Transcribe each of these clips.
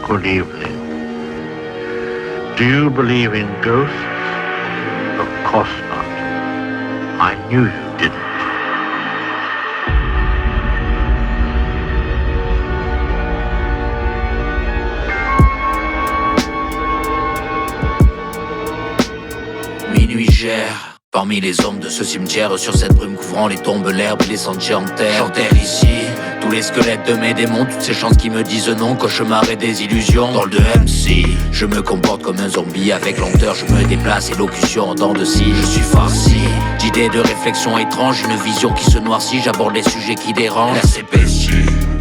Good evening. Do you believe in ghosts? Of course not. I knew you didn't. Minuit gère parmi les hommes de ce cimetière. Sur cette brume couvrant les tombes, l'herbe et les sentiers en terre. J'enterre ici tous les squelettes de mes démons, toutes ces chances qui me disent non, cauchemar et désillusions. Dans le de MC, je me comporte comme un zombie. Avec lenteur je me déplace, élocution en dents de scie. Je suis farci d'idées, de réflexions étranges, une vision qui se noircit. J'aborde les sujets qui dérangent. La s'épaissit,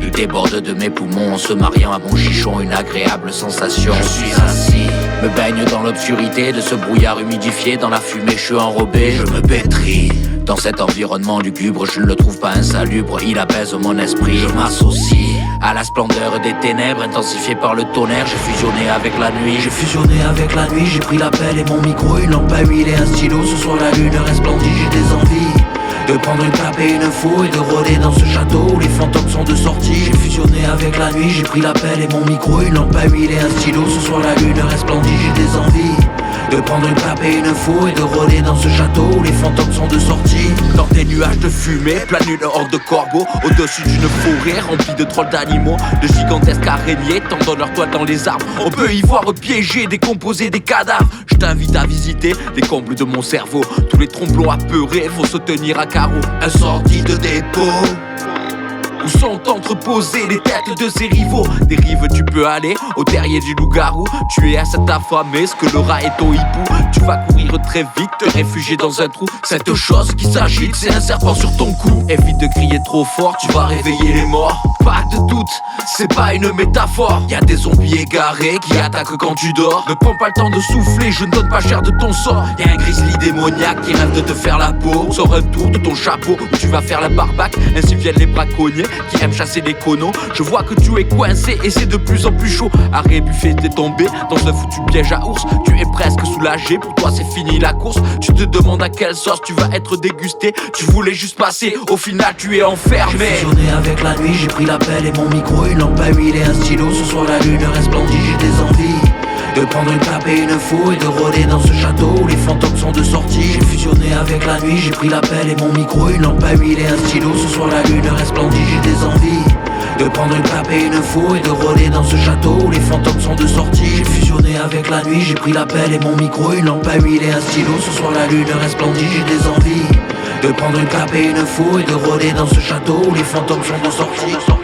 il déborde de mes poumons en se mariant à mon chichon, une agréable sensation. Je suis assis, me baigne dans l'obscurité de ce brouillard humidifié. Dans la fumée je suis enrobé, je me pétris dans cet environnement lugubre, je ne le trouve pas insalubre, il apaise mon esprit. Je m'associe à la splendeur des ténèbres, intensifiée par le tonnerre. J'ai fusionné avec la nuit, j'ai pris la pelle et mon micro, une lampe à huile et un stylo. Ce soir la lune resplendit, j'ai des envies de prendre une clap et une faux et de rôder dans ce château où les fantômes sont de sortie. J'ai fusionné avec la nuit, j'ai pris la pelle et mon micro, une lampe à huile et un stylo. Ce soir la lune resplendit, j'ai des envies de prendre une clap et une faux et de rôder dans ce château où les fantômes sont de sortie. Dans des nuages de fumée, plane une horde de corbeaux au-dessus d'une forêt remplie de trolls d'animaux, de gigantesques araignées tendant leurs toiles dans les arbres. On peut y voir piéger, décomposer des cadavres. Je t'invite à visiter les combles de mon cerveau. Tous les tromblons apeurés vont se tenir à carreau. Un sorti de dépôt où sont entreposées les têtes de ses rivaux. Des rives tu peux aller au terrier du loup-garou. Tu es à cet affamé, ce que le rat est au hibou. Tu vas courir très vite, te réfugier dans un trou. Cette chose qui s'agite, c'est un serpent sur ton cou. Évite de crier trop fort, tu vas réveiller les morts. Pas de doute, c'est pas une métaphore. Y'a des zombies égarés qui attaquent quand tu dors. Ne prends pas le temps de souffler, je ne donne pas cher de ton sort. Y'a un grizzly démoniaque qui rêve de te faire la peau. Sors un tour de ton chapeau où tu vas faire la barbaque. Ainsi viennent les braconniers qui aiment chasser les conos. Je vois que tu es coincé et c'est de plus en plus chaud. Arrêt buffet, t'es tombé dans un foutu piège à ours. Tu es presque soulagé, pour toi c'est fini la course. Tu te demandes à quelle sauce tu vas être dégusté. Tu voulais juste passer, au final tu es enfermé. J'ai fusionné avec la nuit, j'ai pris la pelle et mon micro, une lampe à huile et un stylo. Ce soir la lune resplendit, j'ai des envies de prendre une clap et une faux et de rôder dans ce château où les fantômes sont de sortie. J'ai fusionné avec la nuit, j'ai pris la pelle et mon micro, une lampe à huile et un stylo. Ce soir la lune resplendit, j'ai des envies de prendre une clap et une faux et de rôder dans ce château où les fantômes sont de sortie. J'ai fusionné avec la nuit, j'ai pris la pelle et mon micro, une lampe à huile et un stylo. Ce soir la lune resplendit, j'ai des envies de prendre une clap et une faux et de rôder dans ce château où les fantômes sont de sortie.